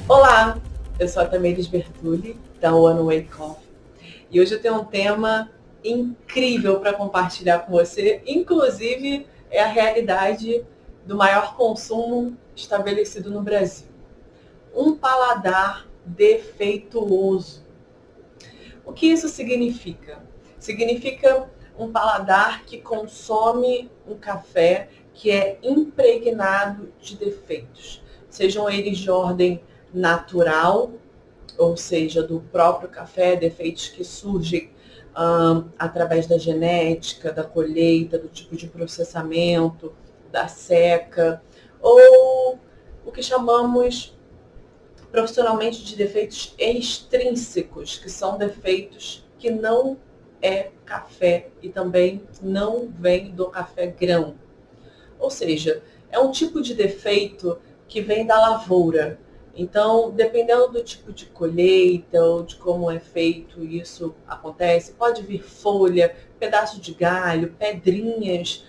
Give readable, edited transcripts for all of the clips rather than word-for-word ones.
Olá, eu sou a Tamires Bertulli, da One Way Coffee, e hoje eu tenho um tema incrível para compartilhar com você, inclusive é a realidade do maior consumo estabelecido no Brasil. Um paladar defeituoso. O que isso significa? Significa um paladar que consome um café que é impregnado de defeitos, sejam eles de ordem natural, ou seja, do próprio café, defeitos que surgem através da genética, da colheita, do tipo de processamento, da seca, ou o que chamamos profissionalmente de defeitos extrínsecos, que são defeitos que não é café e também não vem do café grão. Ou seja, é um tipo de defeito que vem da lavoura. Então, dependendo do tipo de colheita ou de como é feito isso acontece, pode vir folha, pedaço de galho, pedrinhas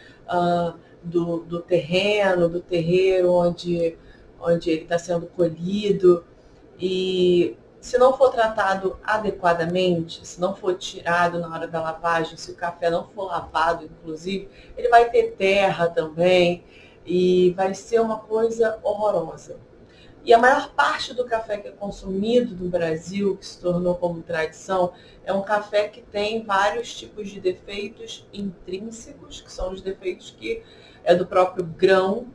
do terreno, do terreiro onde ele está sendo colhido. E se não for tratado adequadamente, se não for tirado na hora da lavagem, se o café não for lavado, inclusive, ele vai ter terra também e vai ser uma coisa horrorosa. E a maior parte do café que é consumido no Brasil, que se tornou como tradição, é um café que tem vários tipos de defeitos intrínsecos, que são os defeitos que é do próprio grão,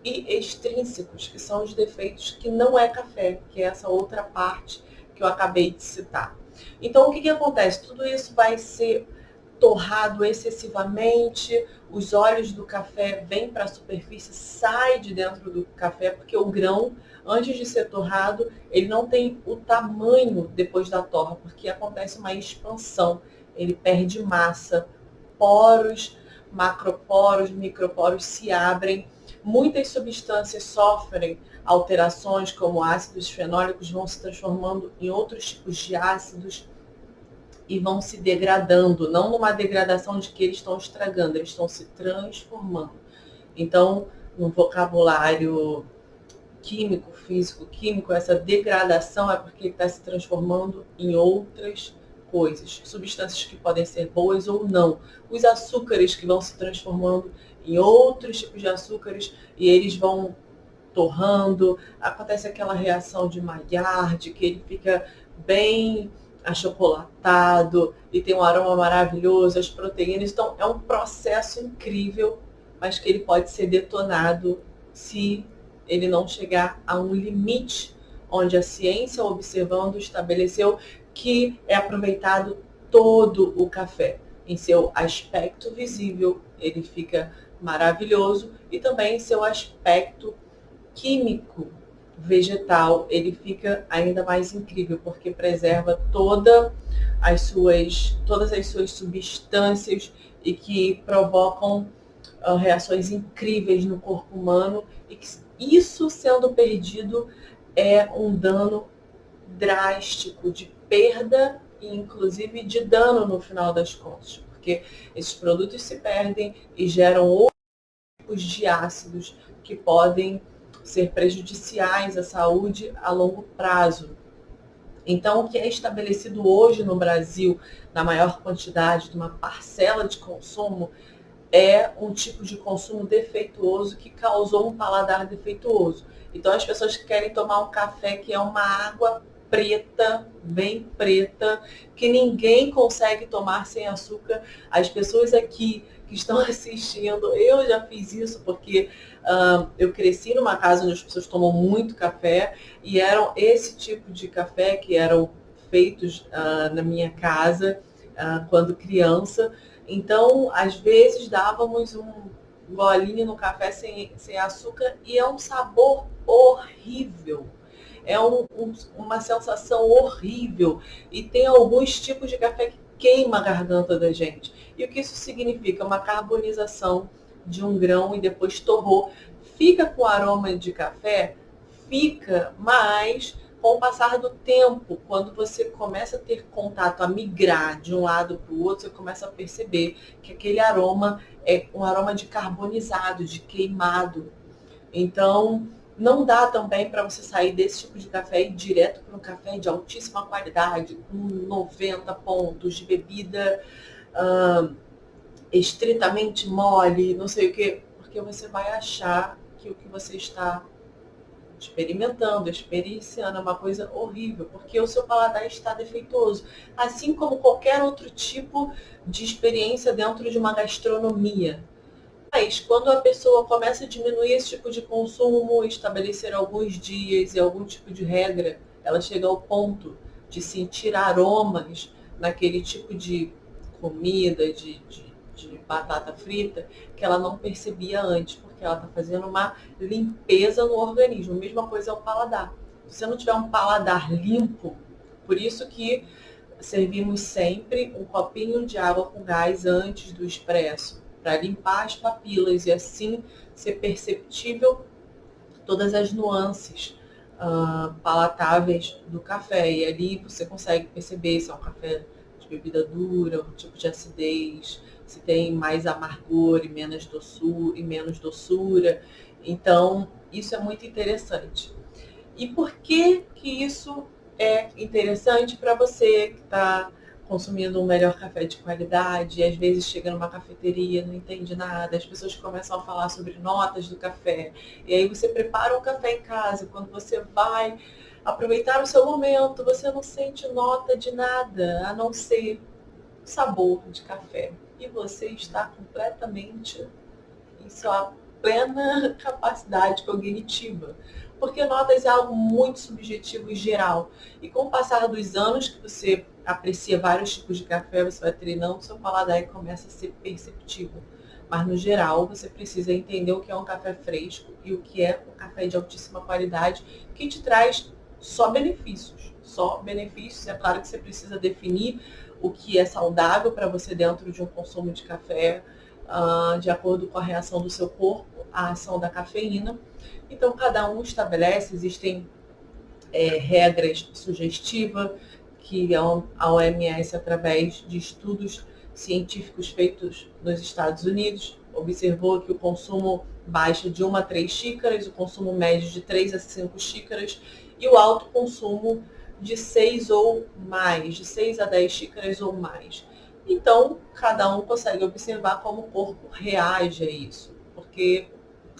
e extrínsecos, que são os defeitos que não é café, que é essa outra parte que eu acabei de citar. Então, o que acontece? Tudo isso vai ser torrado excessivamente, os óleos do café vêm para a superfície, sai de dentro do café, porque o grão, antes de ser torrado, ele não tem o tamanho depois da torra, porque acontece uma expansão, ele perde massa, poros, macroporos, microporos se abrem, muitas substâncias sofrem alterações, como ácidos fenólicos vão se transformando em outros tipos de ácidos e vão se degradando, não numa degradação de que eles estão estragando, eles estão se transformando. Então, no vocabulário químico, físico, químico, essa degradação é porque ele está se transformando em outras coisas, substâncias que podem ser boas ou não. Os açúcares que vão se transformando em outros tipos de açúcares e eles vão torrando, acontece aquela reação de Maillard, que ele fica bem achocolatado e tem um aroma maravilhoso, as proteínas. Então, é um processo incrível, mas que ele pode ser detonado se ele não chegar a um limite onde a ciência, observando, estabeleceu que é aproveitado todo o café. Em seu aspecto visível, ele fica maravilhoso e também em seu aspecto químico vegetal, ele fica ainda mais incrível, porque preserva todas as suas substâncias e que provocam reações incríveis no corpo humano, e que isso sendo perdido é um dano drástico de perda e inclusive de dano no final das contas, porque esses produtos se perdem e geram outros tipos de ácidos que podem ser prejudiciais à saúde a longo prazo. Então, o que é estabelecido hoje no Brasil, na maior quantidade, de uma parcela de consumo, é um tipo de consumo defeituoso que causou um paladar defeituoso. Então, as pessoas que querem tomar um café que é uma água preta, bem preta, que ninguém consegue tomar sem açúcar. As pessoas aqui que estão assistindo, eu já fiz isso porque eu cresci numa casa onde as pessoas tomam muito café e eram esse tipo de café que eram feitos na minha casa quando criança. Então, às vezes dávamos um golinho no café sem açúcar e é um sabor horrível. É uma sensação horrível. E tem alguns tipos de café que queima a garganta da gente. E o que isso significa? Uma carbonização de um grão e depois torrou. Fica com aroma de café? Fica, mas com o passar do tempo, quando você começa a ter contato, a migrar de um lado para o outro, você começa a perceber que aquele aroma é um aroma de carbonizado, de queimado. Então, Não dá também para você sair desse tipo de café e ir direto para um café de altíssima qualidade, com 90 pontos de bebida estritamente mole, não sei o quê, porque você vai achar que o que você está experimentando, experienciando é uma coisa horrível, porque o seu paladar está defeituoso, assim como qualquer outro tipo de experiência dentro de uma gastronomia. Mas quando a pessoa começa a diminuir esse tipo de consumo, estabelecer alguns dias e algum tipo de regra, ela chega ao ponto de sentir aromas naquele tipo de comida, de batata frita, que ela não percebia antes, porque ela está fazendo uma limpeza no organismo. Mesma coisa é o paladar. Se você não tiver um paladar limpo, por isso que servimos sempre um copinho de água com gás antes do expresso, para limpar as papilas e assim ser perceptível todas as nuances palatáveis do café. E ali você consegue perceber se é um café de bebida dura, um tipo de acidez, se tem mais amargor e menos doçura. Então, isso é muito interessante. E por que isso é interessante para você que está consumindo um melhor café de qualidade, e às vezes chega numa cafeteria, não entende nada, as pessoas começam a falar sobre notas do café, e aí você prepara um café em casa, quando você vai aproveitar o seu momento, você não sente nota de nada, a não ser sabor de café. E você está completamente em sua plena capacidade cognitiva. Porque notas é algo muito subjetivo e geral. E com o passar dos anos que você aprecia vários tipos de café, você vai treinando seu paladar e começa a ser perceptível. Mas no geral, você precisa entender o que é um café fresco e o que é um café de altíssima qualidade, que te traz só benefícios. Só benefícios. É claro que você precisa definir o que é saudável para você dentro de um consumo de café, de acordo com a reação do seu corpo à ação da cafeína. Então, cada um estabelece, existem regras sugestivas que a OMS, através de estudos científicos feitos nos Estados Unidos, observou que o consumo baixa de 1 a 3 xícaras, o consumo médio de 3 a 5 xícaras e o alto consumo de 6 ou mais, de 6 a 10 xícaras ou mais. Então, cada um consegue observar como o corpo reage a isso, porque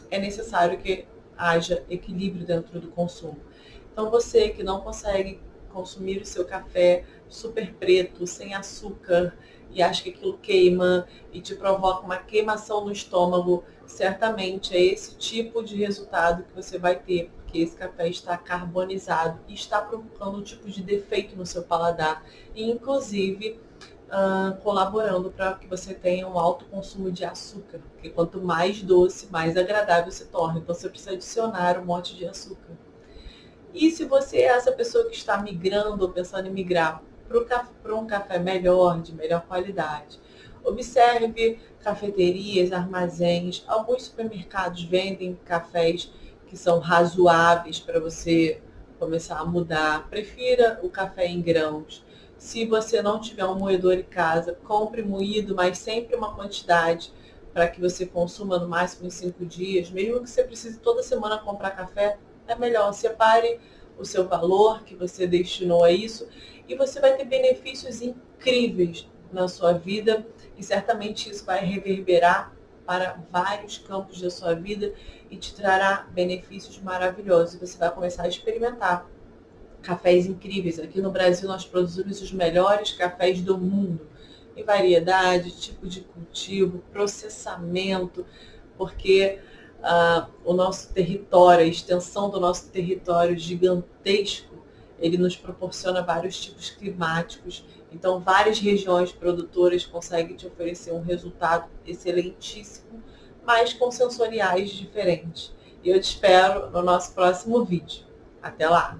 é necessário que haja equilíbrio dentro do consumo. Então, você que não consegue consumir o seu café super preto, sem açúcar, e acha que aquilo queima e te provoca uma queimação no estômago, certamente é esse tipo de resultado que você vai ter, porque esse café está carbonizado e está provocando um tipo de defeito no seu paladar, e inclusive colaborando para que você tenha um alto consumo de açúcar, porque quanto mais doce, mais agradável se torna. Então você precisa adicionar um monte de açúcar. E se você é essa pessoa que está migrando ou pensando em migrar para um café melhor, de melhor qualidade, observe cafeterias, armazéns, alguns supermercados vendem cafés que são razoáveis para você começar a mudar. Prefira o café em grãos. Se você não tiver um moedor em casa, compre moído, mas sempre uma quantidade para que você consuma no máximo em 5 dias. Mesmo que você precise toda semana comprar café, é melhor. Separe o seu valor que você destinou a isso e você vai ter benefícios incríveis na sua vida e certamente isso vai reverberar para vários campos da sua vida e te trará benefícios maravilhosos. Você vai começar a experimentar cafés incríveis. Aqui no Brasil nós produzimos os melhores cafés do mundo, em variedade, tipo de cultivo, processamento, porque o nosso território, a extensão do nosso território gigantesco, ele nos proporciona vários tipos climáticos. Então, várias regiões produtoras conseguem te oferecer um resultado excelentíssimo, mas com sensoriais diferentes. E eu te espero no nosso próximo vídeo. Até lá!